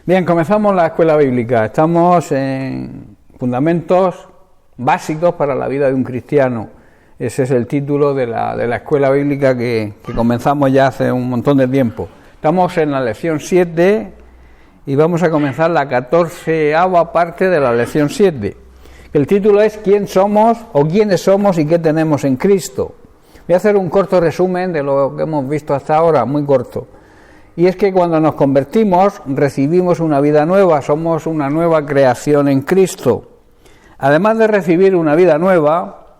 Bien, comenzamos la escuela bíblica. Estamos en fundamentos básicos para la vida de un cristiano. Ese es el título de la escuela bíblica que comenzamos ya hace un montón de tiempo. Estamos en la lección 7 y vamos a comenzar la 14ª parte de la lección 7. El título es ¿Quién somos o quiénes somos y qué tenemos en Cristo? Voy a hacer un corto resumen de lo que hemos visto hasta ahora, muy corto. Y es que cuando nos convertimos, recibimos una vida nueva, somos una nueva creación en Cristo. Además de recibir una vida nueva,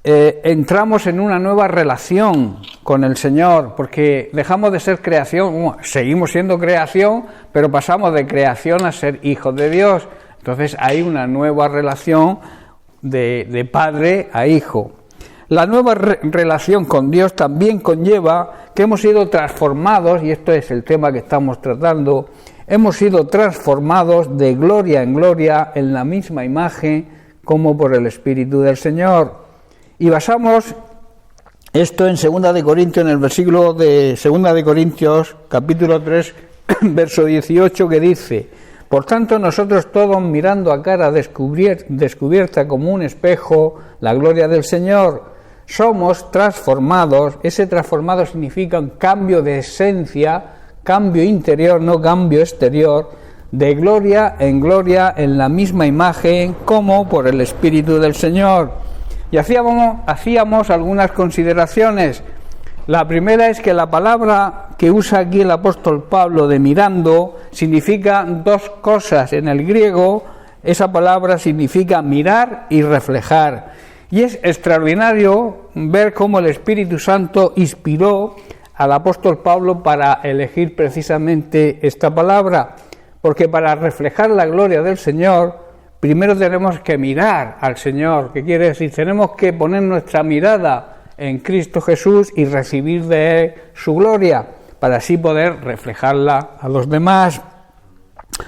entramos en una nueva relación con el Señor, porque dejamos de ser creación, seguimos siendo creación, pero pasamos de creación a ser hijos de Dios. Entonces hay una nueva relación de padre a hijo. La nueva relación con Dios también conlleva que hemos sido transformados, y esto es el tema que estamos tratando, hemos sido transformados de gloria en gloria en la misma imagen como por el Espíritu del Señor. Y basamos esto en 2 de Corintios, en el versículo de 2 de Corintios, capítulo 3, verso 18, que dice: por tanto, nosotros todos, mirando a cara descubierta como un espejo la gloria del Señor, somos transformados. Ese transformado significa un cambio de esencia, cambio interior, no cambio exterior, de gloria en la misma imagen como por el Espíritu del Señor. Y hacíamos algunas consideraciones. La primera es que la palabra que usa aquí el apóstol Pablo de mirando significa dos cosas. En el griego esa palabra significa mirar y reflejar. Y es extraordinario ver cómo el Espíritu Santo inspiró al apóstol Pablo para elegir precisamente esta palabra, porque para reflejar la gloria del Señor, primero tenemos que mirar al Señor, que quiere decir, tenemos que poner nuestra mirada en Cristo Jesús y recibir de Él su gloria, para así poder reflejarla a los demás.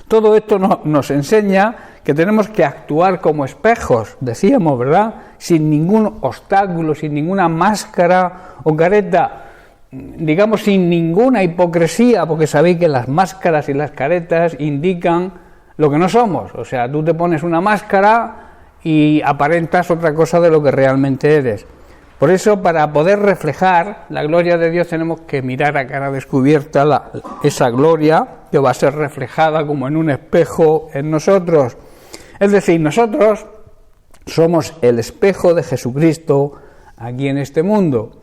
Todo esto nos enseña que tenemos que actuar como espejos, decíamos, ¿verdad? Sin ningún obstáculo, sin ninguna máscara o careta, digamos sin ninguna hipocresía, porque sabéis que las máscaras y las caretas indican lo que no somos. O sea, tú te pones una máscara y aparentas otra cosa de lo que realmente eres. Por eso, para poder reflejar la gloria de Dios, tenemos que mirar a cara descubierta esa gloria que va a ser reflejada como en un espejo en nosotros. Es decir, nosotros somos el espejo de Jesucristo aquí en este mundo.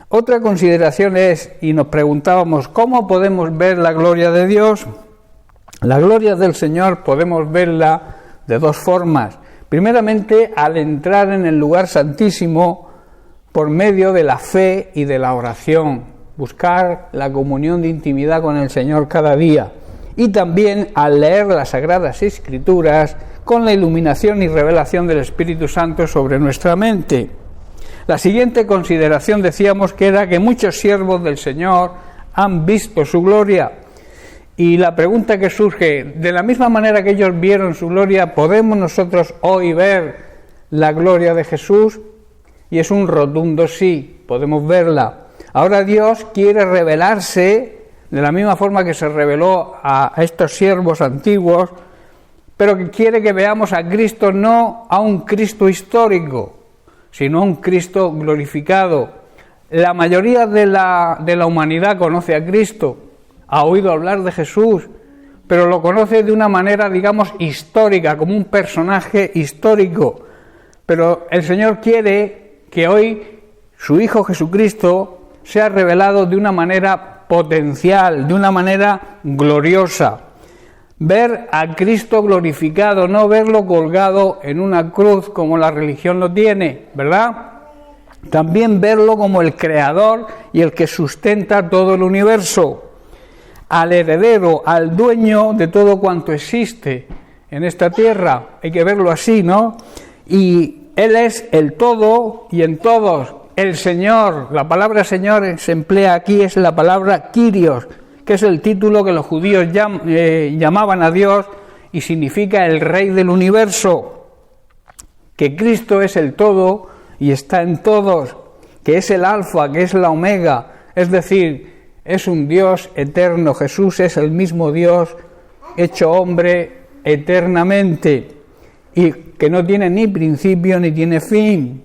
Otra consideración es, y nos preguntábamos, ¿cómo podemos ver la gloria de Dios? La gloria del Señor podemos verla de dos formas. Primeramente, al entrar en el lugar santísimo por medio de la fe y de la oración, buscar la comunión de intimidad con el Señor cada día. Y también al leer las Sagradas Escrituras con la iluminación y revelación del Espíritu Santo sobre nuestra mente. La siguiente consideración decíamos que era que muchos siervos del Señor han visto su gloria. Y la pregunta que surge, de la misma manera que ellos vieron su gloria, ¿podemos nosotros hoy ver la gloria de Jesús? Y es un rotundo sí, podemos verla. Ahora Dios quiere revelarse de la misma forma que se reveló a estos siervos antiguos, pero que quiere que veamos a Cristo no a un Cristo histórico, sino a un Cristo glorificado. La mayoría de la humanidad conoce a Cristo, ha oído hablar de Jesús, pero lo conoce de una manera, digamos, histórica, como un personaje histórico. Pero el Señor quiere que hoy su Hijo Jesucristo sea revelado de una manera potencial, de una manera gloriosa. Ver a Cristo glorificado, no verlo colgado en una cruz como la religión lo tiene, ¿verdad? También verlo como el creador y el que sustenta todo el universo, al heredero, al dueño de todo cuanto existe en esta tierra. Hay que verlo así, ¿no? Y Él es el todo y en todos, el Señor. La palabra Señor se emplea aquí, es la palabra Kyrios, que es el título que los judíos llamaban a Dios y significa el Rey del universo. Que Cristo es el todo y está en todos, que es el Alfa, que es la Omega, es decir, es un Dios eterno. Jesús es el mismo Dios hecho hombre eternamente y que no tiene ni principio ni tiene fin.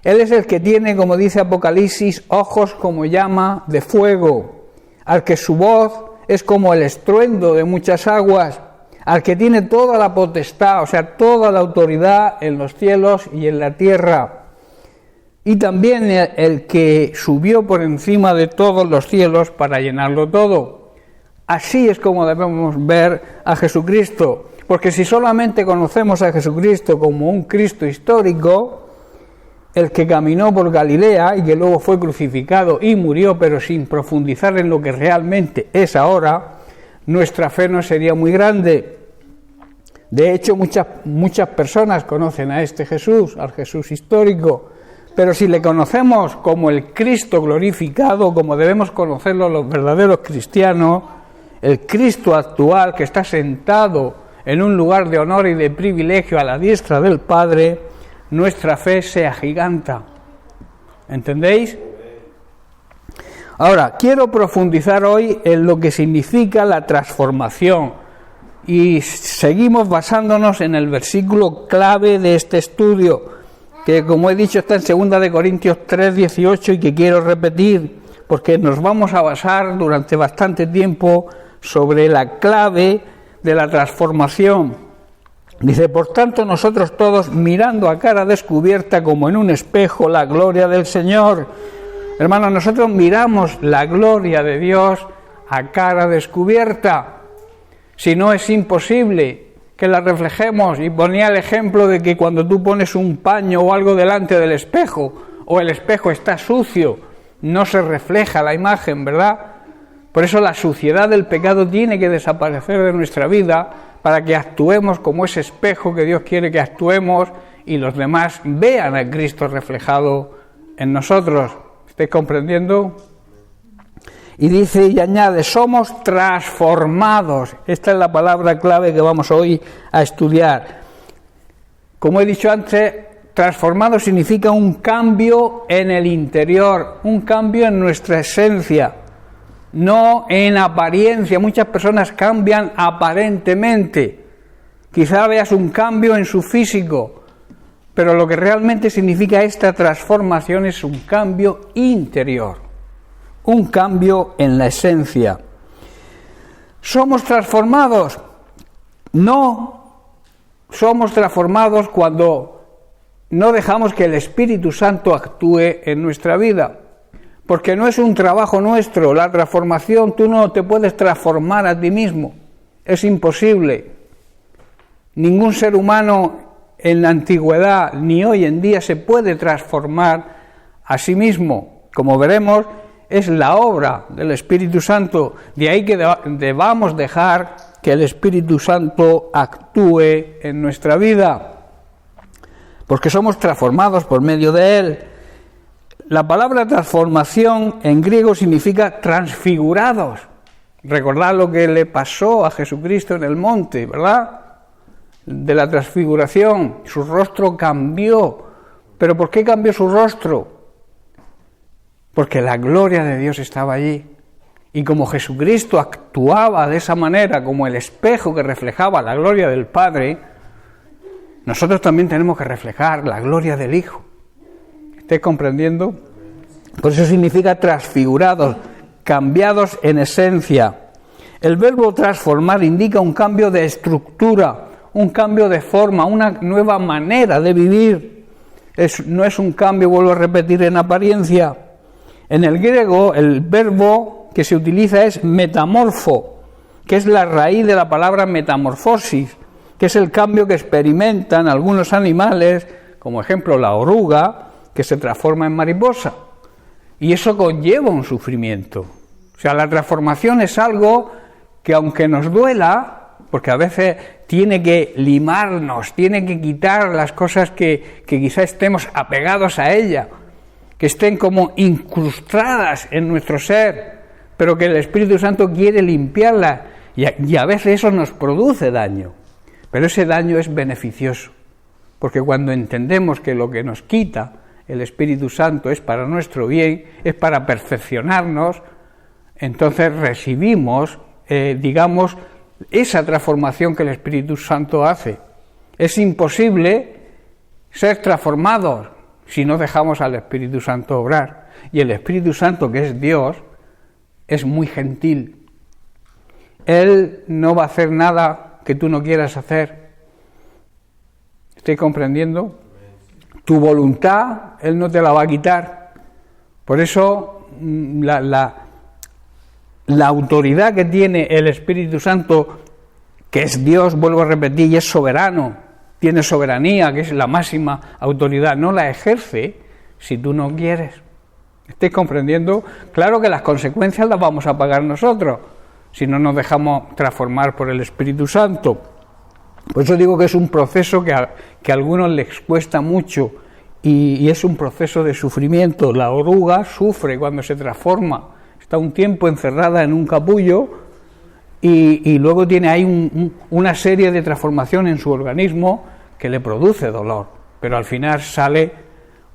Él es el que tiene, como dice Apocalipsis, ojos como llama de fuego, al que su voz es como el estruendo de muchas aguas, al que tiene toda la potestad, o sea, toda la autoridad en los cielos y en la tierra, y también el que subió por encima de todos los cielos para llenarlo todo. Así es como debemos ver a Jesucristo, porque si solamente conocemos a Jesucristo como un Cristo histórico, el que caminó por Galilea y que luego fue crucificado y murió, pero sin profundizar en lo que realmente es ahora, nuestra fe no sería muy grande. De hecho, muchas personas conocen a este Jesús, al Jesús histórico, pero si le conocemos como el Cristo glorificado, como debemos conocerlo los verdaderos cristianos, el Cristo actual que está sentado en un lugar de honor y de privilegio a la diestra del Padre, nuestra fe se agiganta. ¿Entendéis? Ahora, quiero profundizar hoy en lo que significa la transformación y seguimos basándonos en el versículo clave de este estudio, que como he dicho está en 2 Corintios 3:18 y que quiero repetir porque nos vamos a basar durante bastante tiempo sobre la clave de la transformación. Dice, por tanto nosotros todos, mirando a cara descubierta como en un espejo la gloria del Señor. Hermanos, nosotros miramos la gloria de Dios a cara descubierta. Si no, es imposible que la reflejemos. Y ponía el ejemplo de que cuando tú pones un paño o algo delante del espejo, o el espejo está sucio, no se refleja la imagen, ¿verdad? Por eso la suciedad del pecado tiene que desaparecer de nuestra vida, para que actuemos como ese espejo que Dios quiere que actuemos y los demás vean a Cristo reflejado en nosotros. ¿Estáis comprendiendo? Y dice y añade, somos transformados. Esta es la palabra clave que vamos hoy a estudiar. Como he dicho antes, transformado significa un cambio en el interior, un cambio en nuestra esencia. No en apariencia. Muchas personas cambian aparentemente. Quizá veas un cambio en su físico, pero lo que realmente significa esta transformación es un cambio interior, un cambio en la esencia. ¿Somos transformados? No, somos transformados cuando no dejamos que el Espíritu Santo actúe en nuestra vida. Porque no es un trabajo nuestro, la transformación, tú no te puedes transformar a ti mismo, es imposible. Ningún ser humano en la antigüedad ni hoy en día se puede transformar a sí mismo. Como veremos, es la obra del Espíritu Santo, de ahí que debamos dejar que el Espíritu Santo actúe en nuestra vida, porque somos transformados por medio de Él. La palabra transformación en griego significa transfigurados. Recordad lo que le pasó a Jesucristo en el monte, ¿verdad? De la transfiguración, su rostro cambió. ¿Pero por qué cambió su rostro? Porque la gloria de Dios estaba allí. Y como Jesucristo actuaba de esa manera, como el espejo que reflejaba la gloria del Padre, nosotros también tenemos que reflejar la gloria del Hijo. ¿Estáis comprendiendo? Por eso significa transfigurados, cambiados en esencia. El verbo transformar indica un cambio de estructura, un cambio de forma, una nueva manera de vivir. No es un cambio, vuelvo a repetir, en apariencia. En el griego, el verbo que se utiliza es metamorfo, que es la raíz de la palabra metamorfosis, que es el cambio que experimentan algunos animales, como ejemplo la oruga, que se transforma en mariposa, y eso conlleva un sufrimiento. O sea, la transformación es algo que aunque nos duela, porque a veces tiene que limarnos, tiene que quitar las cosas que quizá estemos apegados a ella, que estén como incrustadas en nuestro ser, pero que el Espíritu Santo quiere limpiarlas, y a veces eso nos produce daño, pero ese daño es beneficioso, porque cuando entendemos que lo que nos quita el Espíritu Santo es para nuestro bien, es para perfeccionarnos, entonces recibimos, esa transformación que el Espíritu Santo hace. Es imposible ser transformados si no dejamos al Espíritu Santo obrar. Y el Espíritu Santo, que es Dios, es muy gentil. Él no va a hacer nada que tú no quieras hacer. ¿Estoy comprendiendo? Tu voluntad, Él no te la va a quitar. Por eso la autoridad que tiene el Espíritu Santo, que es Dios, vuelvo a repetir, y es soberano, tiene soberanía, que es la máxima autoridad, no la ejerce si tú no quieres. ¿Estáis comprendiendo? Claro que las consecuencias las vamos a pagar nosotros, si no nos dejamos transformar por el Espíritu Santo. Por eso digo que es un proceso que a algunos les cuesta mucho, y es un proceso de sufrimiento. La oruga sufre cuando se transforma, está un tiempo encerrada en un capullo y luego tiene ahí una serie de transformaciones en su organismo que le produce dolor, pero al final sale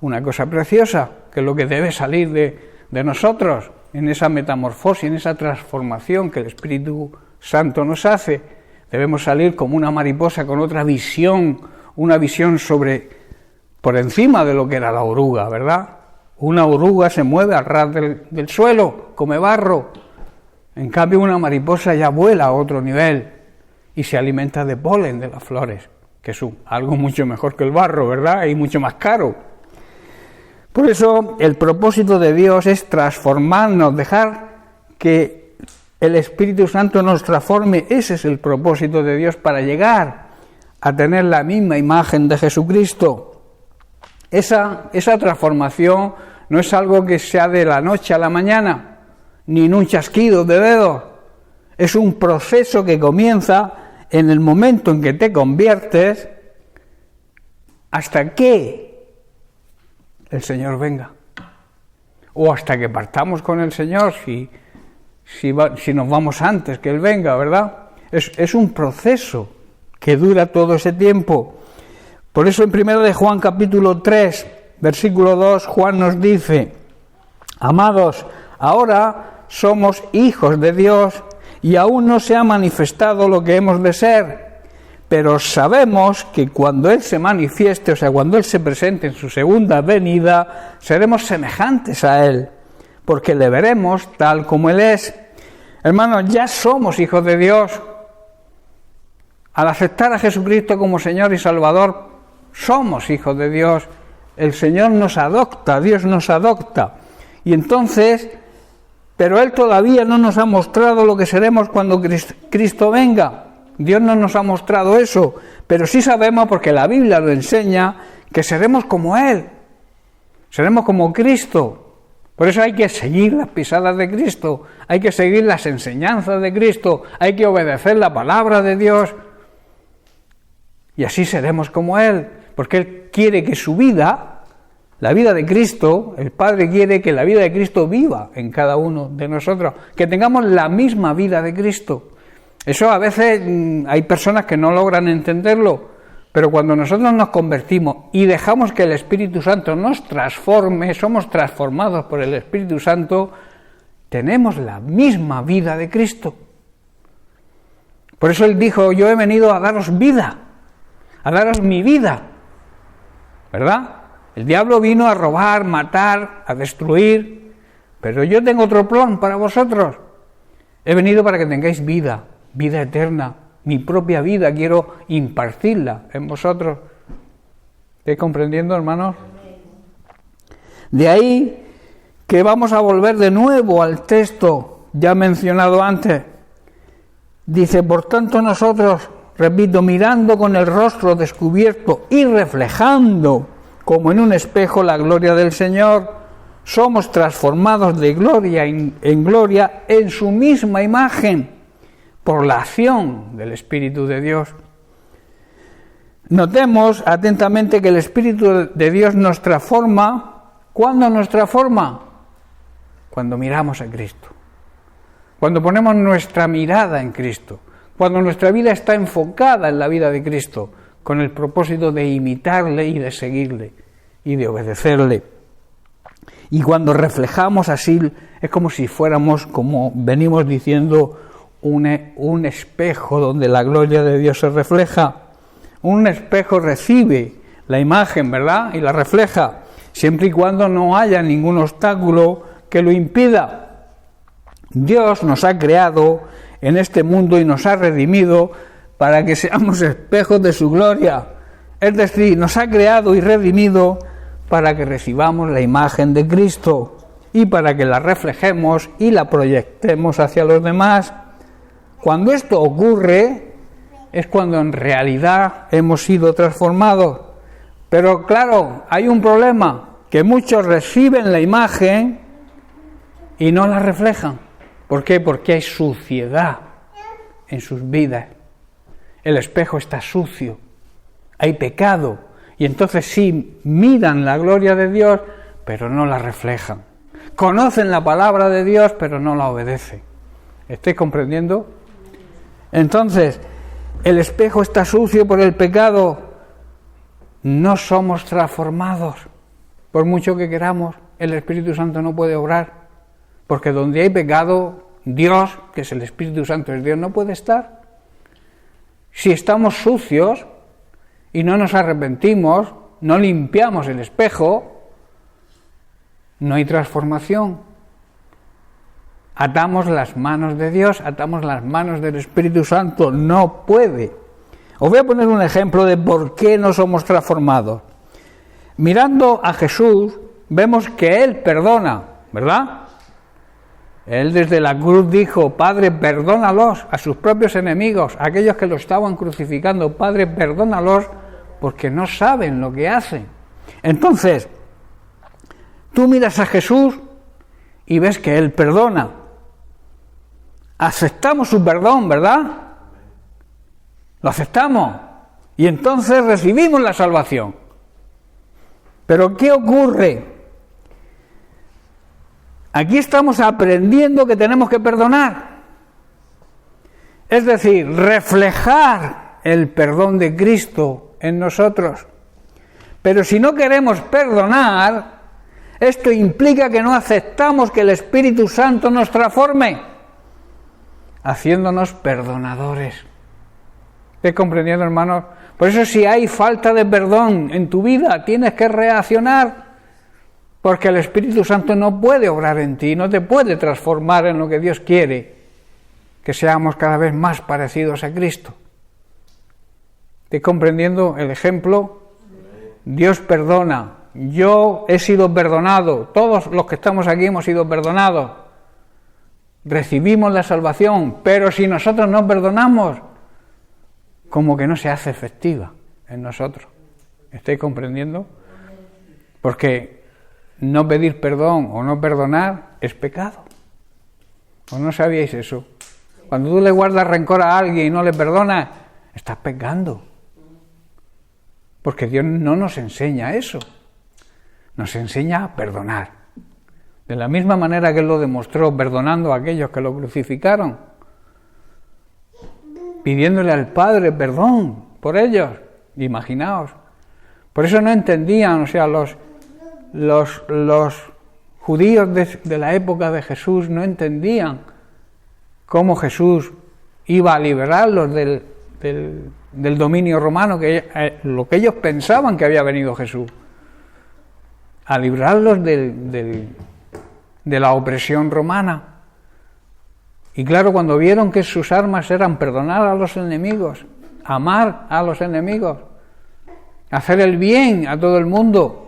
una cosa preciosa, que es lo que debe salir de nosotros, en esa metamorfosis, en esa transformación que el Espíritu Santo nos hace. Debemos salir como una mariposa con otra visión, una visión por encima de lo que era la oruga, ¿verdad? Una oruga se mueve al ras del suelo, come barro. En cambio, una mariposa ya vuela a otro nivel y se alimenta de polen de las flores, que es algo mucho mejor que el barro, ¿verdad? Y mucho más caro. Por eso, el propósito de Dios es transformarnos, dejar que el Espíritu Santo nos transforme. Ese es el propósito de Dios, para llegar a tener la misma imagen de Jesucristo. Esa transformación no es algo que sea de la noche a la mañana, ni en un chasquido de dedos. Es un proceso que comienza en el momento en que te conviertes hasta que el Señor venga. O hasta que partamos con el Señor, si nos vamos antes que Él venga, ¿verdad? Es un proceso que dura todo ese tiempo. Por eso en 1 de Juan capítulo 3, versículo 2, Juan nos dice: amados, ahora somos hijos de Dios y aún no se ha manifestado lo que hemos de ser, pero sabemos que cuando Él se manifieste, o sea, cuando Él se presente en su segunda venida, seremos semejantes a Él, porque le veremos tal como Él es. Hermanos, ya somos hijos de Dios. Al aceptar a Jesucristo como Señor y Salvador, somos hijos de Dios. El Señor nos adopta, Dios nos adopta. Y entonces, pero Él todavía no nos ha mostrado lo que seremos cuando Cristo venga. Dios no nos ha mostrado eso, pero sí sabemos, porque la Biblia lo enseña, que seremos como Él, seremos como Cristo. Por eso hay que seguir las pisadas de Cristo, hay que seguir las enseñanzas de Cristo, hay que obedecer la palabra de Dios, y así seremos como Él, porque Él quiere que su vida, la vida de Cristo, el Padre quiere que la vida de Cristo viva en cada uno de nosotros, que tengamos la misma vida de Cristo. Eso a veces hay personas que no logran entenderlo, pero cuando nosotros nos convertimos y dejamos que el Espíritu Santo nos transforme, somos transformados por el Espíritu Santo, tenemos la misma vida de Cristo. Por eso Él dijo: yo he venido a daros vida, a daros mi vida, ¿verdad? El diablo vino a robar, matar, a destruir, pero yo tengo otro plan para vosotros. He venido para que tengáis vida, vida eterna. Mi propia vida quiero impartirla en vosotros. ¿Estáis comprendiendo, hermanos? De ahí que vamos a volver de nuevo al texto ya mencionado antes. Dice: por tanto nosotros, repito, mirando con el rostro descubierto y reflejando como en un espejo la gloria del Señor, somos transformados de gloria en gloria en su misma imagen, por la acción del Espíritu de Dios. Notemos atentamente que el Espíritu de Dios nos transforma. ¿Cuándo nos transforma? Cuando miramos a Cristo, cuando ponemos nuestra mirada en Cristo, cuando nuestra vida está enfocada en la vida de Cristo, con el propósito de imitarle y de seguirle y de obedecerle. Y cuando reflejamos así, es como si fuéramos, como venimos diciendo, un espejo donde la gloria de Dios se refleja. Un espejo recibe la imagen, ¿verdad? Y la refleja, siempre y cuando no haya ningún obstáculo que lo impida. Dios nos ha creado en este mundo y nos ha redimido para que seamos espejos de su gloria. Es decir, nos ha creado y redimido para que recibamos la imagen de Cristo y para que la reflejemos y la proyectemos hacia los demás. Cuando esto ocurre, es cuando en realidad hemos sido transformados. Pero claro, hay un problema, que muchos reciben la imagen y no la reflejan. ¿Por qué? Porque hay suciedad en sus vidas. El espejo está sucio, hay pecado, y entonces sí miran la gloria de Dios, pero no la reflejan. Conocen la palabra de Dios, pero no la obedecen. ¿Estáis comprendiendo? Entonces, el espejo está sucio por el pecado. No somos transformados. Por mucho que queramos, el Espíritu Santo no puede obrar. Porque donde hay pecado, Dios, que es el Espíritu Santo, es Dios, no puede estar. Si estamos sucios y no nos arrepentimos, no limpiamos el espejo, no hay transformación. Atamos las manos de Dios, atamos las manos del Espíritu Santo, no puede. Os voy a poner un ejemplo de por qué no somos transformados. Mirando a Jesús, vemos que Él perdona, ¿verdad? Él desde la cruz dijo: Padre, perdónalos, a sus propios enemigos, a aquellos que lo estaban crucificando. Padre, perdónalos, porque no saben lo que hacen. Entonces, tú miras a Jesús y ves que Él perdona. Aceptamos su perdón, ¿verdad? Lo aceptamos. Y entonces recibimos la salvación. Pero ¿qué ocurre? Aquí estamos aprendiendo que tenemos que perdonar. Es decir, reflejar el perdón de Cristo en nosotros. Pero si no queremos perdonar, esto implica que no aceptamos que el Espíritu Santo nos transforme, haciéndonos perdonadores. ¿Estás comprendiendo, hermanos? Por eso, si hay falta de perdón en tu vida, tienes que reaccionar. Porque el Espíritu Santo no puede obrar en ti, no te puede transformar en lo que Dios quiere, que seamos cada vez más parecidos a Cristo. ¿Estás comprendiendo el ejemplo? Dios perdona. Yo he sido perdonado. Todos los que estamos aquí hemos sido perdonados. Recibimos la salvación, pero si nosotros no perdonamos, como que no se hace efectiva en nosotros. ¿Estáis comprendiendo? Porque no pedir perdón o no perdonar es pecado. ¿O no sabíais eso? Cuando tú le guardas rencor a alguien y no le perdonas, estás pecando. Porque Dios no nos enseña eso. Nos enseña a perdonar. De la misma manera que Él lo demostró perdonando a aquellos que lo crucificaron, pidiéndole al Padre perdón por ellos. Imaginaos. Por eso no entendían, o sea, los judíos de la época de Jesús no entendían cómo Jesús iba a liberarlos del dominio romano, lo que ellos pensaban que había venido Jesús, a librarlos de la opresión romana. Y claro, cuando vieron que sus armas eran perdonar a los enemigos, amar a los enemigos, hacer el bien a todo el mundo,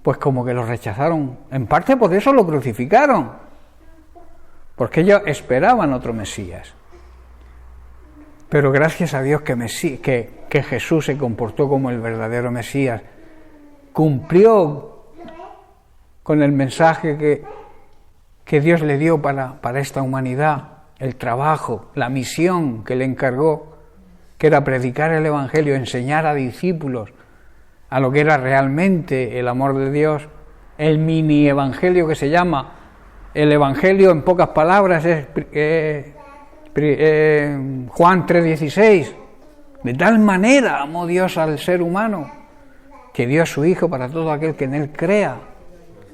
pues como que lo rechazaron. En parte por eso lo crucificaron, porque ellos esperaban otro Mesías. Pero gracias a Dios que Jesús se comportó como el verdadero Mesías, cumplió con el mensaje que Dios le dio para esta humanidad, el trabajo, la misión que le encargó, que era predicar el Evangelio, enseñar a discípulos a lo que era realmente el amor de Dios, el mini evangelio que se llama. El evangelio, en pocas palabras, es Juan 3:16. De tal manera amó Dios al ser humano, que dio a su Hijo para todo aquel que en Él crea.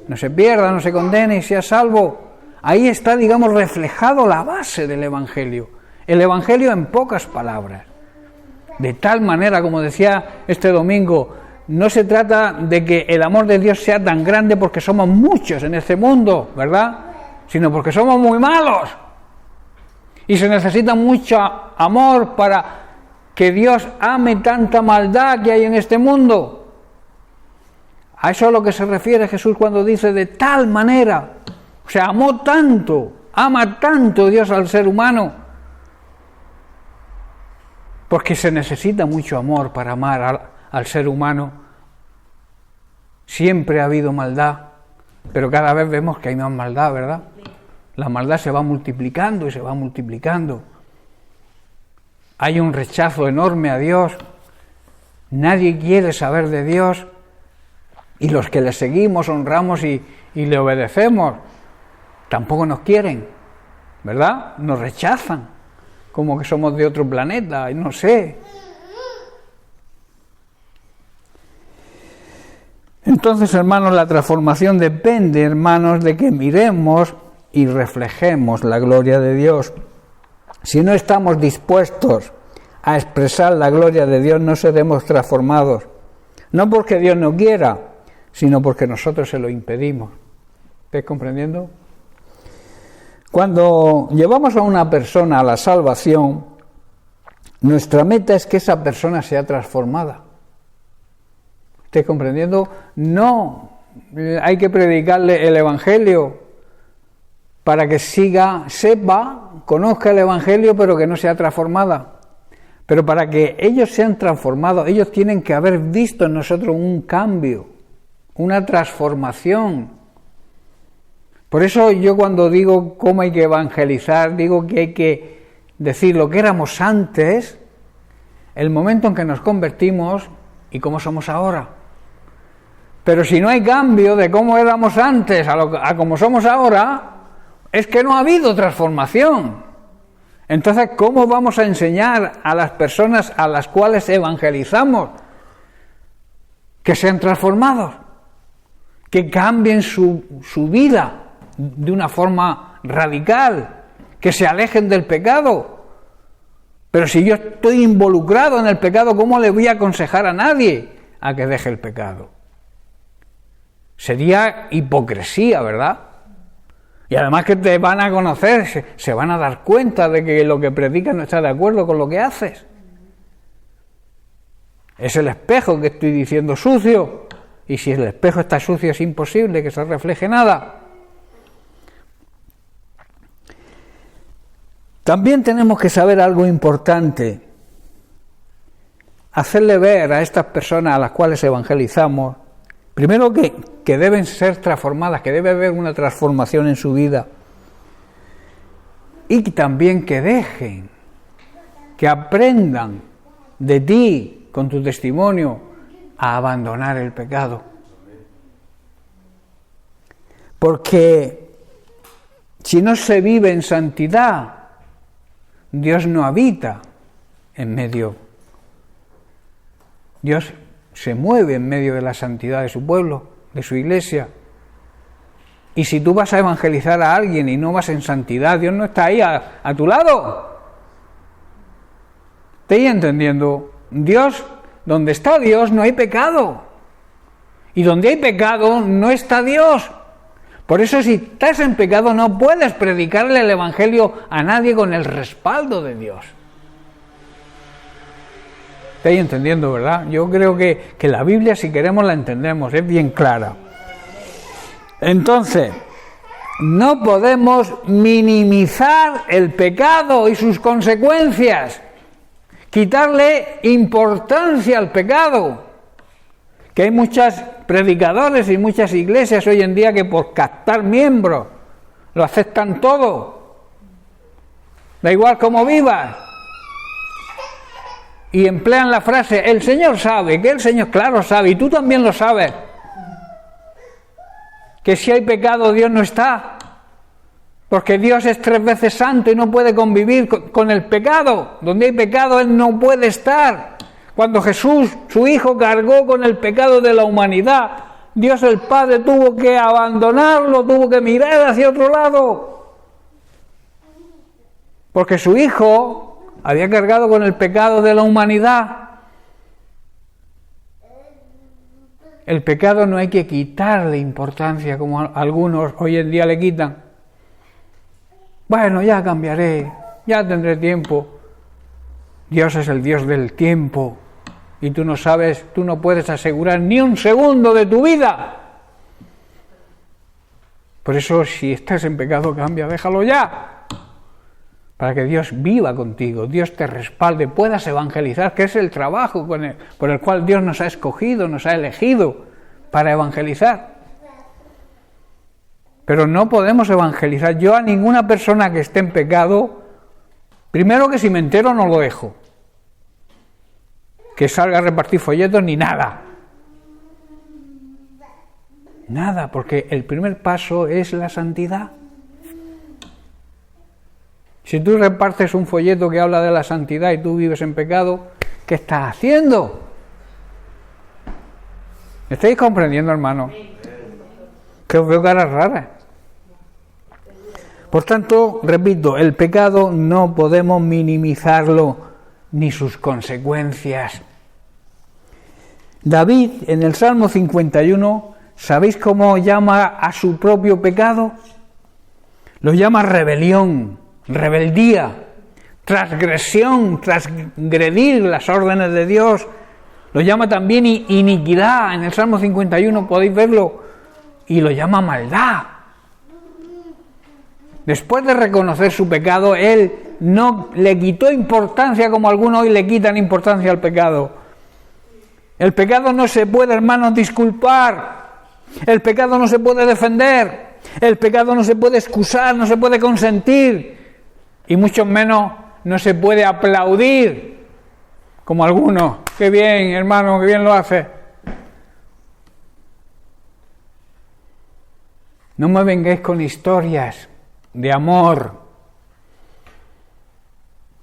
No se pierda, no se condene y sea salvo. Ahí está, digamos, reflejado la base del Evangelio. El Evangelio en pocas palabras. De tal manera, como decía este domingo, no se trata de que el amor de Dios sea tan grande porque somos muchos en este mundo, ¿verdad? Sino porque somos muy malos. Y se necesita mucho amor para que Dios ame tanta maldad que hay en este mundo. A eso es a lo que se refiere Jesús cuando dice de tal manera. O sea, amó tanto, ama tanto Dios al ser humano. Porque se necesita mucho amor para amar al ser humano. Siempre ha habido maldad, pero cada vez vemos que hay más maldad, ¿verdad? La maldad se va multiplicando y se va multiplicando. Hay un rechazo enorme a Dios. Nadie quiere saber de Dios. Y los que le seguimos, honramos y le obedecemos, tampoco nos quieren, ¿verdad? Nos rechazan. Como que somos de otro planeta, no sé. Entonces, hermanos, la transformación depende, hermanos, de que miremos y reflejemos la gloria de Dios. Si no estamos dispuestos a expresar la gloria de Dios, no seremos transformados. No porque Dios no quiera, sino porque nosotros se lo impedimos. ¿Estáis comprendiendo? Cuando llevamos a una persona a la salvación, nuestra meta es que esa persona sea transformada. ¿Estáis comprendiendo? No hay que predicarle el Evangelio para que sepa, conozca el Evangelio, pero que no sea transformada. Pero para que ellos sean transformados, ellos tienen que haber visto en nosotros un cambio, una transformación. Por eso yo cuando digo cómo hay que evangelizar, digo que hay que decir lo que éramos antes, el momento en que nos convertimos y cómo somos ahora. Pero si no hay cambio de cómo éramos antes a cómo somos ahora, es que no ha habido transformación. Entonces, ¿cómo vamos a enseñar a las personas a las cuales evangelizamos que sean transformados? Que cambien su vida de una forma radical, que se alejen del pecado. Pero si yo estoy involucrado en el pecado, ¿cómo le voy a aconsejar a nadie a que deje el pecado? Sería hipocresía, ¿verdad? Y además que te van a conocer, se van a dar cuenta de que lo que predicas no está de acuerdo con lo que haces. Es el espejo que estoy diciendo sucio, y si el espejo está sucio es imposible que se refleje nada. También tenemos que saber algo importante, hacerle ver a estas personas a las cuales evangelizamos, primero que deben ser transformadas, que debe haber una transformación en su vida, y también que dejen, que aprendan de ti, con tu testimonio, a abandonar el pecado. Porque si no se vive en santidad, Dios no habita en medio. Dios se mueve en medio de la santidad de su pueblo, de su iglesia. Y si tú vas a evangelizar a alguien y no vas en santidad, Dios no está ahí a tu lado. ¿Estáis entendiendo? Dios, donde está Dios no hay pecado. Y donde hay pecado no está Dios. Por eso si estás en pecado no puedes predicarle el Evangelio a nadie con el respaldo de Dios. ¿Estáis entendiendo, verdad? Yo creo que la Biblia, si queremos, la entendemos, es bien clara. Entonces, no podemos minimizar el pecado y sus consecuencias, quitarle importancia al pecado. Que hay muchos predicadores y muchas iglesias hoy en día que por captar miembros lo aceptan todo. Da igual cómo vivas. Y emplean la frase, el Señor sabe, que el Señor claro sabe, y tú también lo sabes. Que si hay pecado Dios no está. Porque Dios es 3 veces santo y no puede convivir con el pecado. Donde hay pecado Él no puede estar. Cuando Jesús, su Hijo, cargó con el pecado de la humanidad, Dios el Padre tuvo que abandonarlo, tuvo que mirar hacia otro lado. Porque su Hijo había cargado con el pecado de la humanidad. El pecado no hay que quitarle importancia como algunos hoy en día le quitan. Bueno, ya cambiaré, ya tendré tiempo. Dios es el Dios del tiempo y tú no sabes, tú no puedes asegurar ni un segundo de tu vida. Por eso, si estás en pecado, cambia, déjalo ya, para que Dios viva contigo, Dios te respalde, puedas evangelizar, que es el trabajo por el cual Dios nos ha escogido, nos ha elegido para evangelizar. Pero no podemos evangelizar. Yo a ninguna persona que esté en pecado, primero que si me entero no lo dejo, que salga a repartir folletos ni nada. Nada, porque el primer paso es la santidad. Si tú repartes un folleto que habla de la santidad y tú vives en pecado, ¿qué estás haciendo? ¿Me estáis comprendiendo, hermano? Que os veo caras raras. Por tanto, repito, el pecado no podemos minimizarlo ni sus consecuencias. David, en el Salmo 51, ¿sabéis cómo llama a su propio pecado? Lo llama rebelión, rebeldía, transgresión, transgredir las órdenes de Dios. Lo llama también iniquidad, en el Salmo 51 podéis verlo, y lo llama maldad. Después de reconocer su pecado, él no le quitó importancia como algunos hoy le quitan importancia al pecado. El pecado no se puede, hermanos, disculpar. El pecado no se puede defender. El pecado no se puede excusar, no se puede consentir. Y mucho menos no se puede aplaudir, como algunos. Qué bien, hermano, qué bien lo hace. No me vengáis con historias de amor.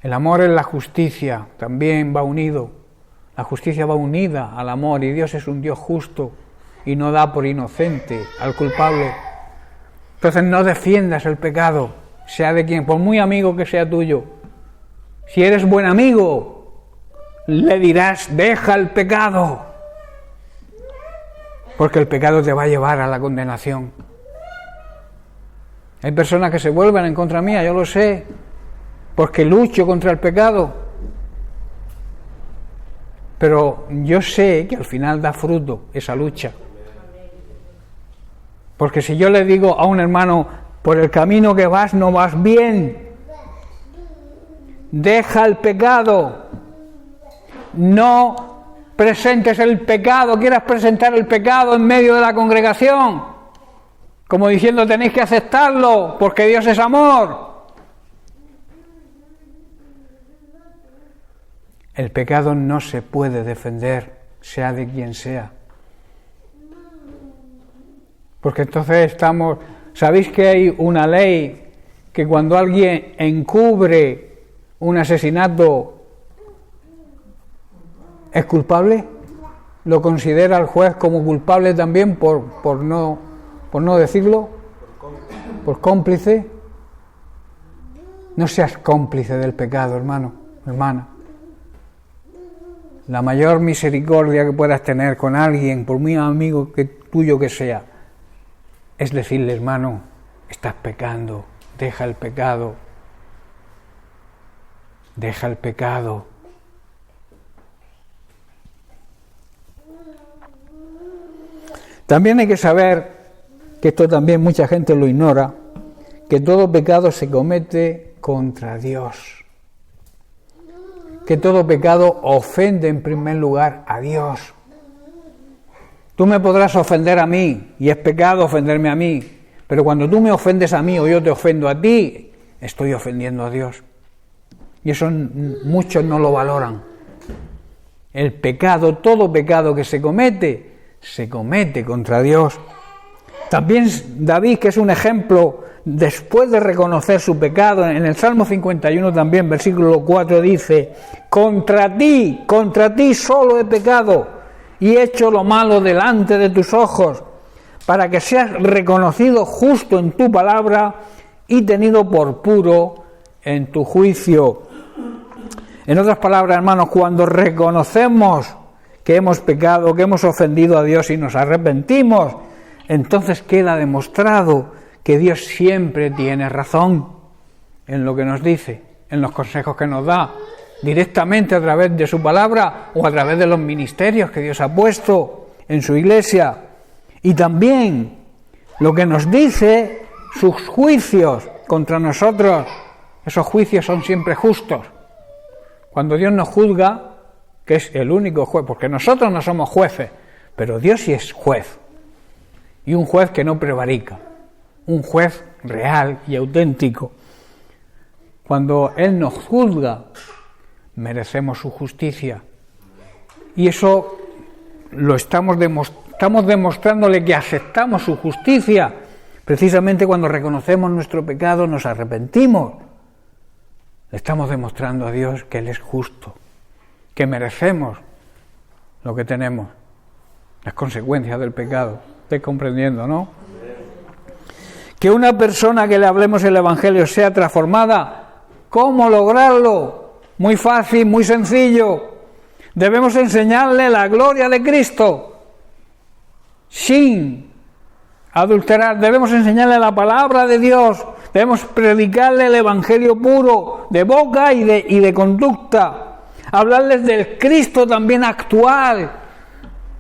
El amor es la justicia, también va unido. La justicia va unida al amor y Dios es un Dios justo y no da por inocente al culpable. Entonces no defiendas el pecado, sea de quien, por muy amigo que sea tuyo. Si eres buen amigo, le dirás, deja el pecado, porque el pecado te va a llevar a la condenación. Hay personas que se vuelven en contra mía, yo lo sé, porque lucho contra el pecado. Pero yo sé que al final da fruto esa lucha. Porque si yo le digo a un hermano, por el camino que vas no vas bien, deja el pecado, no presentes el pecado, quieras presentar el pecado en medio de la congregación, como diciendo tenéis que aceptarlo, porque Dios es amor. El pecado no se puede defender, sea de quien sea. Porque entonces ¿sabéis que hay una ley que cuando alguien encubre un asesinato es culpable? ¿Lo considera el juez como culpable también por no decirlo? ¿Por cómplice? No seas cómplice del pecado, hermano, hermana. La mayor misericordia que puedas tener con alguien, por muy amigo tuyo que sea, es decirle, hermano, estás pecando, deja el pecado, deja el pecado. También hay que saber, que esto también mucha gente lo ignora, que todo pecado se comete contra Dios. Que todo pecado ofende en primer lugar a Dios. Tú me podrás ofender a mí, y es pecado ofenderme a mí, pero cuando tú me ofendes a mí o yo te ofendo a ti, estoy ofendiendo a Dios. Y eso muchos no lo valoran. El pecado, todo pecado que se comete contra Dios. También David, que es un ejemplo, después de reconocer su pecado, en el Salmo 51 también, versículo 4 dice, contra ti solo he pecado y hecho lo malo delante de tus ojos, para que seas reconocido justo en tu palabra y tenido por puro en tu juicio. En otras palabras, hermanos, cuando reconocemos que hemos pecado, que hemos ofendido a Dios y nos arrepentimos, entonces queda demostrado que Dios siempre tiene razón en lo que nos dice, en los consejos que nos da, directamente a través de su palabra o a través de los ministerios que Dios ha puesto en su iglesia. Y también lo que nos dice, sus juicios contra nosotros, esos juicios son siempre justos. Cuando Dios nos juzga, que es el único juez, porque nosotros no somos jueces, pero Dios sí es juez. Y un juez que no prevarica, un juez real y auténtico. Cuando Él nos juzga, merecemos su justicia. Y eso lo estamos demostrándole que aceptamos su justicia. Precisamente cuando reconocemos nuestro pecado, nos arrepentimos. Le estamos demostrando a Dios que Él es justo, que merecemos lo que tenemos, las consecuencias del pecado. Estoy comprendiendo, ¿no? Que una persona que le hablemos el Evangelio sea transformada. ¿Cómo lograrlo? Muy fácil, muy sencillo. Debemos enseñarle la gloria de Cristo sin adulterar. Debemos enseñarle la palabra de Dios. Debemos predicarle el Evangelio puro de boca y de conducta. Hablarles del Cristo también actual.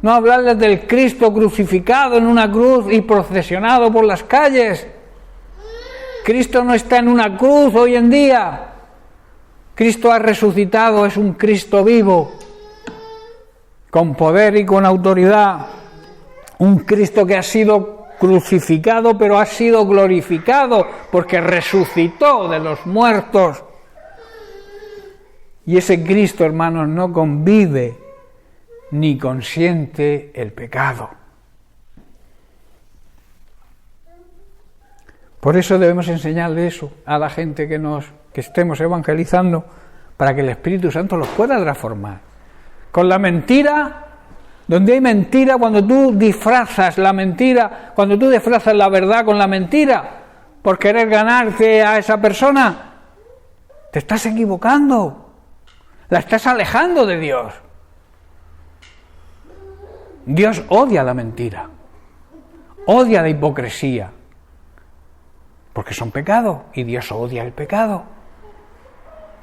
No hablarles del Cristo crucificado en una cruz y procesionado por las calles. Cristo no está en una cruz hoy en día. Cristo ha resucitado, es un Cristo vivo, con poder y con autoridad. Un Cristo que ha sido crucificado, pero ha sido glorificado, porque resucitó de los muertos. Y ese Cristo, hermanos, no convive ni consiente el pecado. Por eso debemos enseñarle eso a la gente que estemos evangelizando, para que el Espíritu Santo los pueda transformar. Con la mentira, donde hay mentira, cuando tú disfrazas la mentira, cuando tú disfrazas la verdad con la mentira, por querer ganarte a esa persona, te estás equivocando, la estás alejando de Dios. Dios odia la mentira, odia la hipocresía, porque son pecados, y Dios odia el pecado.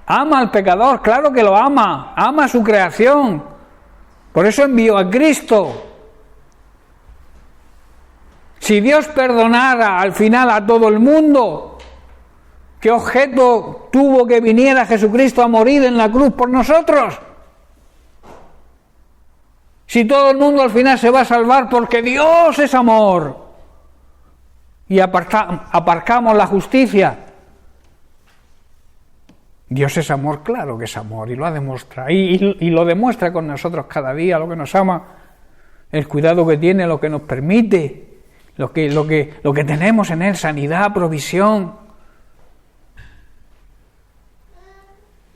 Ama al pecador, claro que lo ama a su creación. Por eso envió a Cristo. Si Dios perdonara al final a todo el mundo, ¿qué objeto tuvo que viniera Jesucristo a morir en la cruz por nosotros? Si todo el mundo al final se va a salvar porque Dios es amor y aparcamos la justicia. Dios es amor, claro que es amor, y lo ha demostrado, y lo demuestra con nosotros cada día, lo que nos ama, el cuidado que tiene, lo que nos permite, lo que tenemos en Él, sanidad, provisión.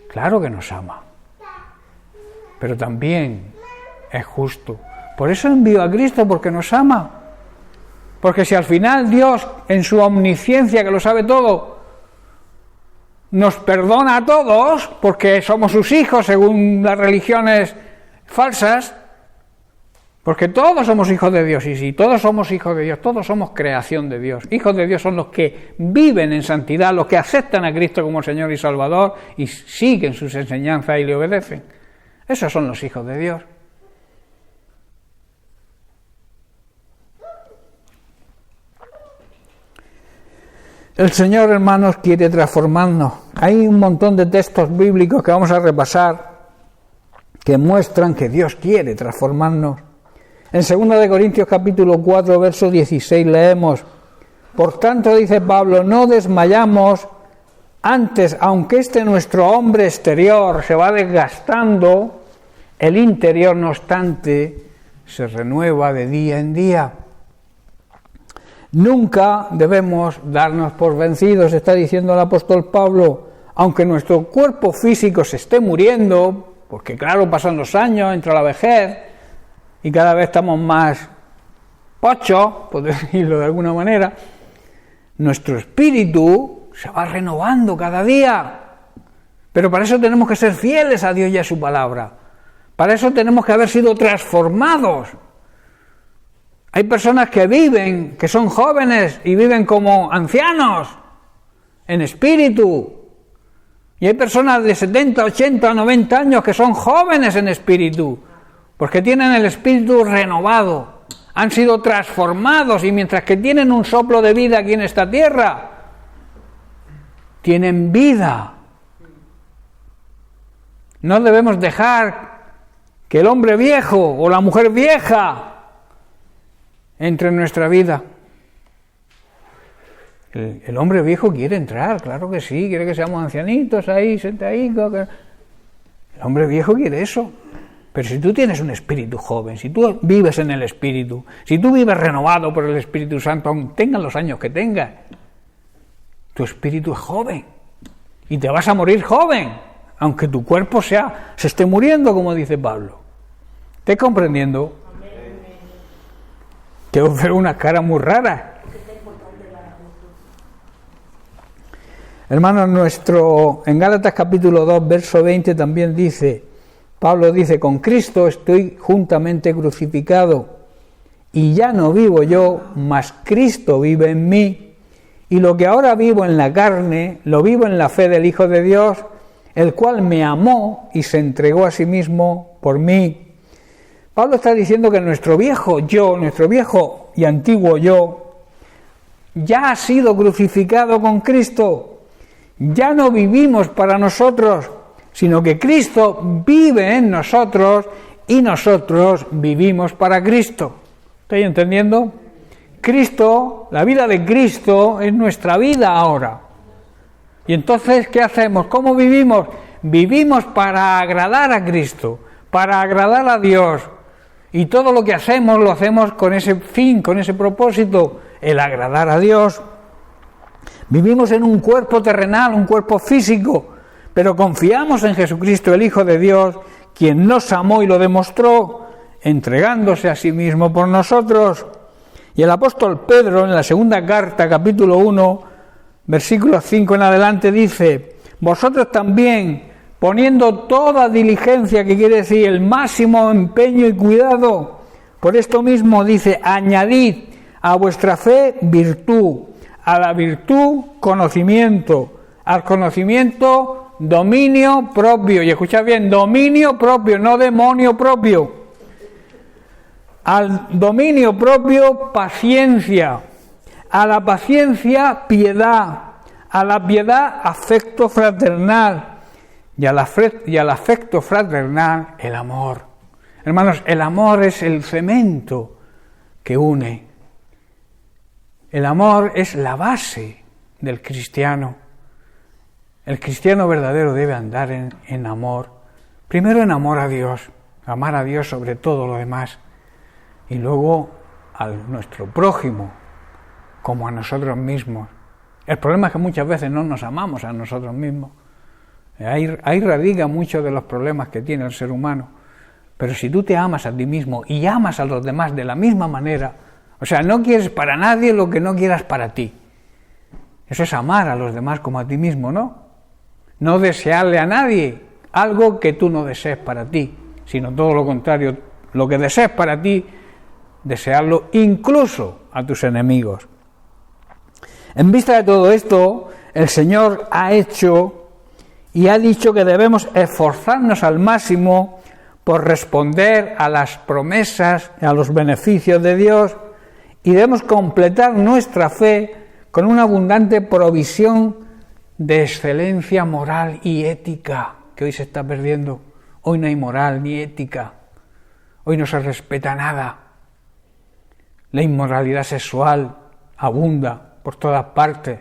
Claro que nos ama, pero también es justo. Por eso envió a Cristo, porque nos ama. Porque si al final Dios, en su omnisciencia, que lo sabe todo, nos perdona a todos, porque somos sus hijos según las religiones falsas, porque todos somos hijos de Dios, y si todos somos hijos de Dios, todos somos creación de Dios. Hijos de Dios son los que viven en santidad, los que aceptan a Cristo como Señor y Salvador y siguen sus enseñanzas y le obedecen. Esos son los hijos de Dios. El Señor, hermanos, quiere transformarnos. Hay un montón de textos bíblicos que vamos a repasar que muestran que Dios quiere transformarnos. En 2 Corintios capítulo 4, verso 16 leemos: por tanto, dice Pablo, no desmayamos, antes, aunque nuestro hombre exterior se va desgastando, el interior, no obstante, se renueva de día en día. Nunca debemos darnos por vencidos, está diciendo el apóstol Pablo, aunque nuestro cuerpo físico se esté muriendo, porque claro, pasan los años, entra la vejez, y cada vez estamos más pochos, por decirlo de alguna manera, nuestro espíritu se va renovando cada día. Pero para eso tenemos que ser fieles a Dios y a su palabra. Para eso tenemos que haber sido transformados. Hay personas que viven, que son jóvenes y viven como ancianos en espíritu. Y hay personas de 70, 80, 90 años que son jóvenes en espíritu, porque tienen el espíritu renovado, han sido transformados, y mientras que tienen un soplo de vida aquí en esta tierra, tienen vida. No debemos dejar que el hombre viejo o la mujer vieja entre en nuestra vida. El hombre viejo quiere entrar, claro que sí, quiere que seamos ancianitos ahí, sentaditos. El hombre viejo quiere eso. Pero si tú tienes un espíritu joven, si tú vives en el espíritu, si tú vives renovado por el Espíritu Santo, aun tengan los años que tengas, tu espíritu es joven y te vas a morir joven, aunque tu cuerpo se esté muriendo, como dice Pablo. ¿Estás comprendiendo? Que os veo una cara muy rara. Hermanos, en Gálatas capítulo 2, verso 20 también dice, Pablo dice, con Cristo estoy juntamente crucificado, y ya no vivo yo, mas Cristo vive en mí, y lo que ahora vivo en la carne, lo vivo en la fe del Hijo de Dios, el cual me amó y se entregó a sí mismo por mí. Pablo está diciendo que nuestro viejo y antiguo yo, ya ha sido crucificado con Cristo. Ya no vivimos para nosotros, sino que Cristo vive en nosotros y nosotros vivimos para Cristo. ¿Estáis entendiendo? Cristo, la vida de Cristo es nuestra vida ahora. Y entonces, ¿qué hacemos? ¿Cómo vivimos? Vivimos para agradar a Cristo, para agradar a Dios. Y todo lo que hacemos, lo hacemos con ese fin, con ese propósito, el agradar a Dios. Vivimos en un cuerpo terrenal, un cuerpo físico, pero confiamos en Jesucristo, el Hijo de Dios, quien nos amó y lo demostró, entregándose a sí mismo por nosotros. Y el apóstol Pedro, en la segunda carta, capítulo 1, versículos 5 en adelante, dice, vosotros también, poniendo toda diligencia, que quiere decir el máximo empeño y cuidado, por esto mismo dice, añadid a vuestra fe virtud, a la virtud conocimiento, al conocimiento dominio propio, y escuchad bien, dominio propio, no demonio propio, al dominio propio paciencia, a la paciencia piedad, a la piedad afecto fraternal, y al afecto fraternal el amor. Hermanos, el amor es el cemento que une. El amor es la base del cristiano. El cristiano verdadero debe andar en amor. Primero en amor a Dios, amar a Dios sobre todo lo demás. Y luego a nuestro prójimo, como a nosotros mismos. El problema es que muchas veces no nos amamos a nosotros mismos. Ahí radica muchos de los problemas que tiene el ser humano. Pero si tú te amas a ti mismo y amas a los demás de la misma manera, o sea, no quieres para nadie lo que no quieras para ti. Eso es amar a los demás como a ti mismo, ¿no? No desearle a nadie algo que tú no desees para ti, sino todo lo contrario, lo que desees para ti, desearlo incluso a tus enemigos. En vista de todo esto, el Señor ha hecho y ha dicho que debemos esforzarnos al máximo por responder a las promesas, a los beneficios de Dios, y debemos completar nuestra fe con una abundante provisión de excelencia moral y ética, que hoy se está perdiendo. Hoy no hay moral ni ética. Hoy no se respeta nada. La inmoralidad sexual abunda por todas partes.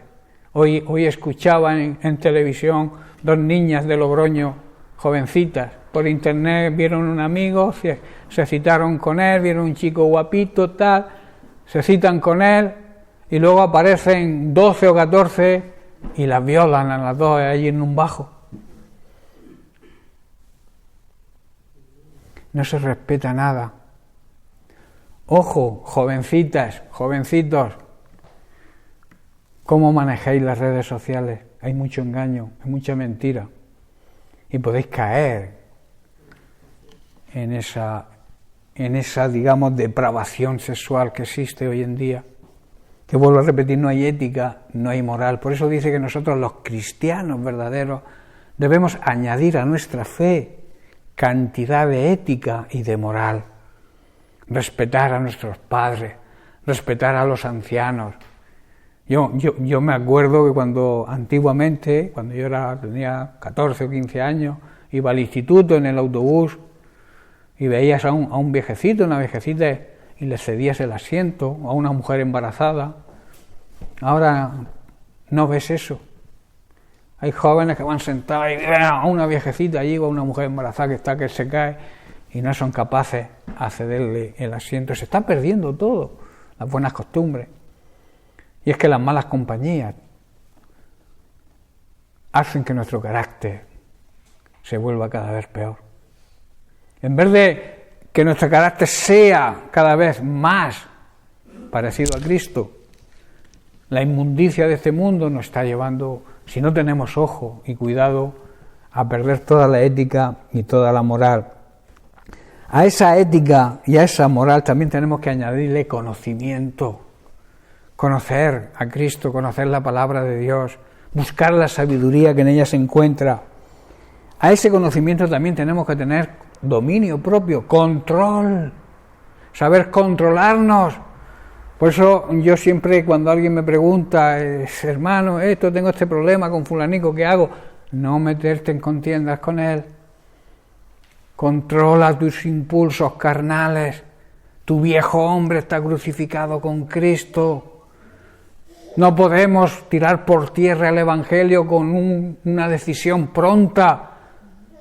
Hoy escuchaba en televisión 2 niñas de Logroño, jovencitas, por internet vieron un amigo, se citaron con él, vieron un chico guapito, tal, se citan con él y luego aparecen 12 o 14 y las violan a las 2 allí en un bajo. No se respeta nada. Ojo, jovencitas, jovencitos, ¿cómo manejáis las redes sociales? Hay mucho engaño, hay mucha mentira. Y podéis caer en esa, digamos, depravación sexual que existe hoy en día. Que vuelvo a repetir, no hay ética, no hay moral. Por eso dice que nosotros, los cristianos verdaderos, debemos añadir a nuestra fe cantidad de ética y de moral. Respetar a nuestros padres, respetar a los ancianos. Yo me acuerdo que cuando antiguamente, cuando yo tenía 14 o 15 años, iba al instituto en el autobús y veías a un viejecito, una viejecita, y le cedías el asiento, a una mujer embarazada. Ahora no ves eso. Hay jóvenes que van sentados y ven a una viejecita allí o a una mujer embarazada que se cae y no son capaces de cederle el asiento. Se está perdiendo todo, las buenas costumbres. Y es que las malas compañías hacen que nuestro carácter se vuelva cada vez peor. En vez de que nuestro carácter sea cada vez más parecido a Cristo, la inmundicia de este mundo nos está llevando, si no tenemos ojo y cuidado, a perder toda la ética y toda la moral. A esa ética y a esa moral también tenemos que añadirle conocimiento. Conocer a Cristo, conocer la palabra de Dios, buscar la sabiduría que en ella se encuentra. A ese conocimiento también tenemos que tener dominio propio, control, saber controlarnos. Por eso yo siempre, cuando alguien me pregunta, hermano, tengo este problema con fulanico, ¿qué hago? No meterte en contiendas con él. Controla tus impulsos carnales. Tu viejo hombre está crucificado con Cristo. No podemos tirar por tierra el Evangelio con una decisión pronta,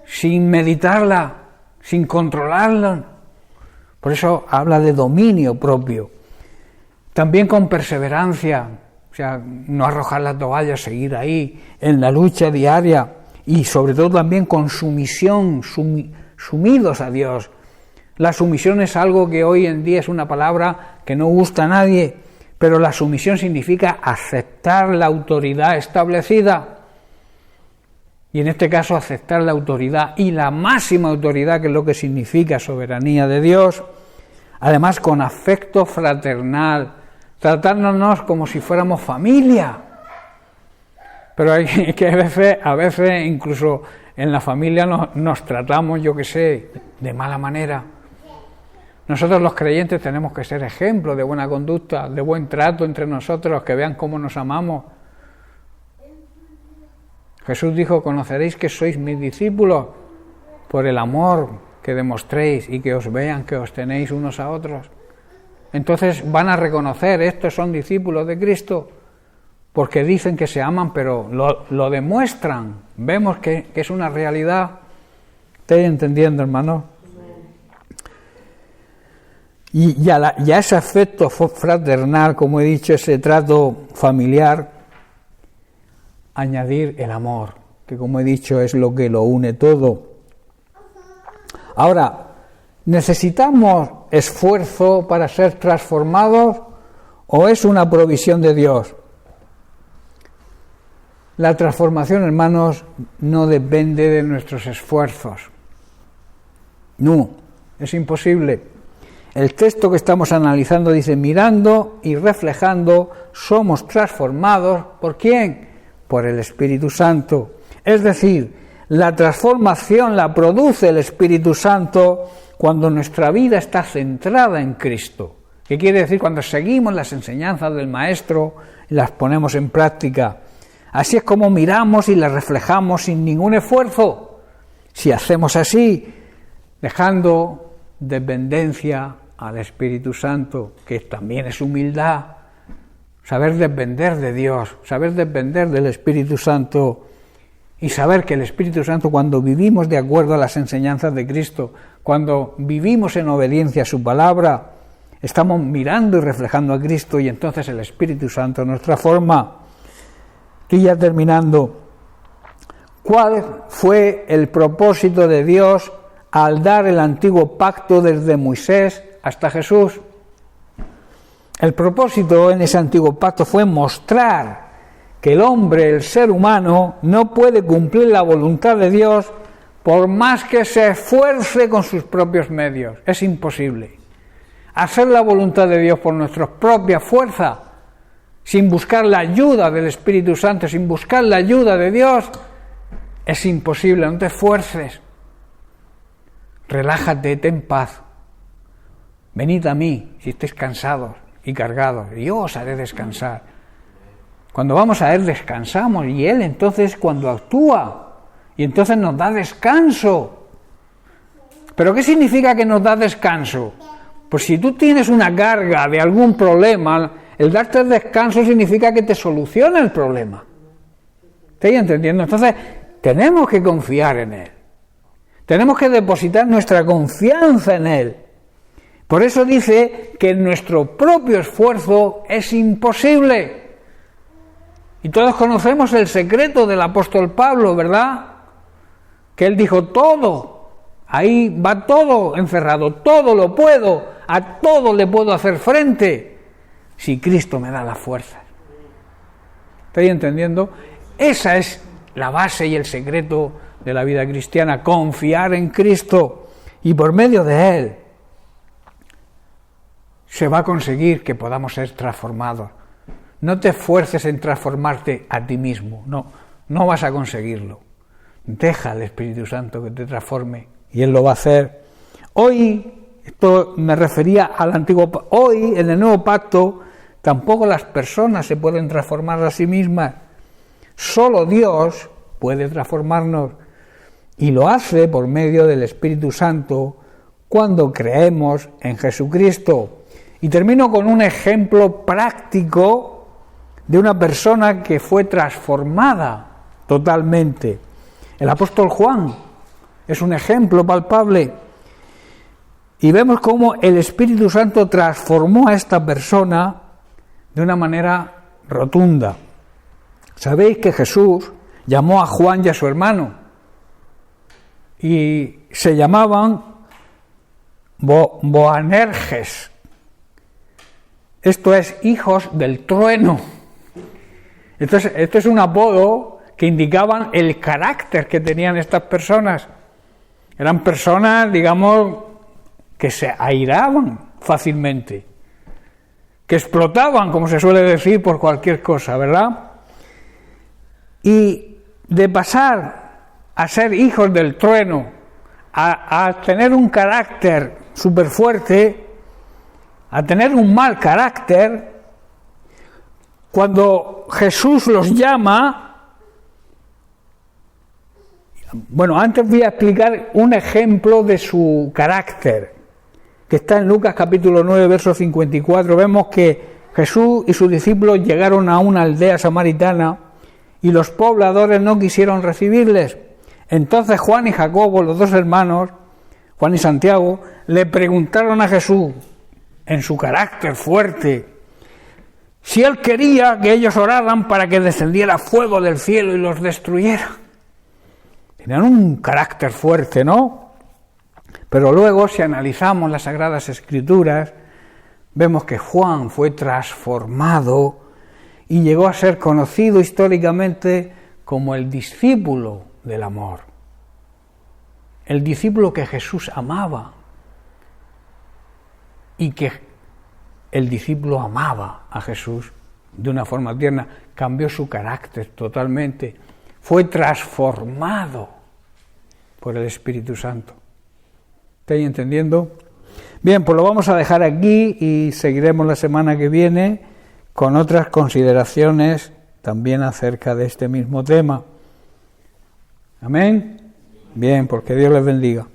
sin meditarla, sin controlarla. Por eso habla de dominio propio. También con perseverancia, o sea, no arrojar la toalla, seguir ahí en la lucha diaria y sobre todo también con sumisión, sumidos a Dios. La sumisión es algo que hoy en día es una palabra que no gusta a nadie, pero la sumisión significa aceptar la autoridad establecida. Y en este caso aceptar la autoridad y la máxima autoridad, que es lo que significa soberanía de Dios, además con afecto fraternal, tratándonos como si fuéramos familia. Pero hay que a veces incluso en la familia nos tratamos, yo qué sé, de mala manera. Nosotros los creyentes tenemos que ser ejemplos de buena conducta, de buen trato entre nosotros, que vean cómo nos amamos. Jesús dijo: conoceréis que sois mis discípulos por el amor que demostréis y que os vean que os tenéis unos a otros. Entonces van a reconocer, estos son discípulos de Cristo, porque dicen que se aman, pero lo demuestran. Vemos que es una realidad. ¿Estáis entendiendo, hermano? Y a ese afecto fraternal, como he dicho, ese trato familiar, añadir el amor, que como he dicho es lo que lo une todo. Ahora, ¿necesitamos esfuerzo para ser transformados o es una provisión de Dios? La transformación, hermanos, no depende de nuestros esfuerzos. No, es imposible. El texto que estamos analizando dice: mirando y reflejando somos transformados. ¿Por quién? Por el Espíritu Santo. Es decir, la transformación la produce el Espíritu Santo cuando nuestra vida está centrada en Cristo. ¿Qué quiere decir? Cuando seguimos las enseñanzas del Maestro y las ponemos en práctica. Así es como miramos y las reflejamos sin ningún esfuerzo. Si hacemos así, dejando dependencia al Espíritu Santo, que también es humildad, saber depender de Dios, saber depender del Espíritu Santo y saber que el Espíritu Santo, cuando vivimos de acuerdo a las enseñanzas de Cristo, cuando vivimos en obediencia a su palabra, estamos mirando y reflejando a Cristo y entonces el Espíritu Santo nos transforma. Estoy ya terminando. ¿Cuál fue el propósito de Dios al dar el antiguo pacto desde Moisés hasta Jesús? El propósito en ese antiguo pacto fue mostrar que el hombre, el ser humano, no puede cumplir la voluntad de Dios por más que se esfuerce con sus propios medios. Es imposible. Hacer la voluntad de Dios por nuestras propias fuerzas, sin buscar la ayuda del Espíritu Santo, sin buscar la ayuda de Dios, es imposible. No te esfuerces. Relájate, ten paz. Venid a mí si estéis cansados y cargados, y yo os haré descansar. Cuando vamos a Él descansamos, y Él entonces cuando actúa, y entonces nos da descanso. ¿Pero qué significa que nos da descanso? Pues si tú tienes una carga de algún problema, el darte descanso significa que te soluciona el problema. ¿Estáis entendiendo? Entonces tenemos que confiar en Él. Tenemos que depositar nuestra confianza en Él. Por eso dice que nuestro propio esfuerzo es imposible. Y todos conocemos el secreto del apóstol Pablo, ¿verdad? Que él dijo todo, ahí va todo encerrado, todo lo puedo, a todo le puedo hacer frente, si Cristo me da la fuerza. ¿Estáis entendiendo? Esa es la base y el secreto de la vida cristiana, confiar en Cristo, y por medio de Él se va a conseguir que podamos ser transformados. No te esfuerces en transformarte a ti mismo, no vas a conseguirlo. Deja al Espíritu Santo que te transforme y Él lo va a hacer. Hoy, esto me refería al antiguo pacto, hoy en el nuevo pacto tampoco las personas se pueden transformar a sí mismas. Solo Dios puede transformarnos y lo hace por medio del Espíritu Santo cuando creemos en Jesucristo. Y termino con un ejemplo práctico de una persona que fue transformada totalmente. El apóstol Juan es un ejemplo palpable. Y vemos cómo el Espíritu Santo transformó a esta persona de una manera rotunda. Sabéis que Jesús llamó a Juan y a su hermano. Y se llamaban Boanerges. Esto es hijos del trueno. Entonces, esto es un apodo que indicaban el carácter que tenían estas personas. Eran personas, digamos, que se airaban fácilmente, que explotaban, como se suele decir, por cualquier cosa, ¿verdad? Y de pasar a ser hijos del trueno, a tener un carácter súper fuerte, a tener un mal carácter, cuando Jesús los llama, bueno, antes voy a explicar un ejemplo de su carácter, que está en Lucas capítulo 9, verso 54, vemos que Jesús y sus discípulos llegaron a una aldea samaritana y los pobladores no quisieron recibirles. Entonces Juan y Jacobo, los dos hermanos, Juan y Santiago, le preguntaron a Jesús, en su carácter fuerte, si él quería que ellos oraran para que descendiera fuego del cielo y los destruyera. Tenían un carácter fuerte, ¿no? Pero luego, si analizamos las Sagradas Escrituras, vemos que Juan fue transformado y llegó a ser conocido históricamente como el discípulo del amor. El discípulo que Jesús amaba y que el discípulo amaba a Jesús de una forma tierna, cambió su carácter totalmente, fue transformado por el Espíritu Santo. ¿Estáis entendiendo? Bien, pues lo vamos a dejar aquí y seguiremos la semana que viene con otras consideraciones también acerca de este mismo tema. Amén. Bien, porque Dios les bendiga.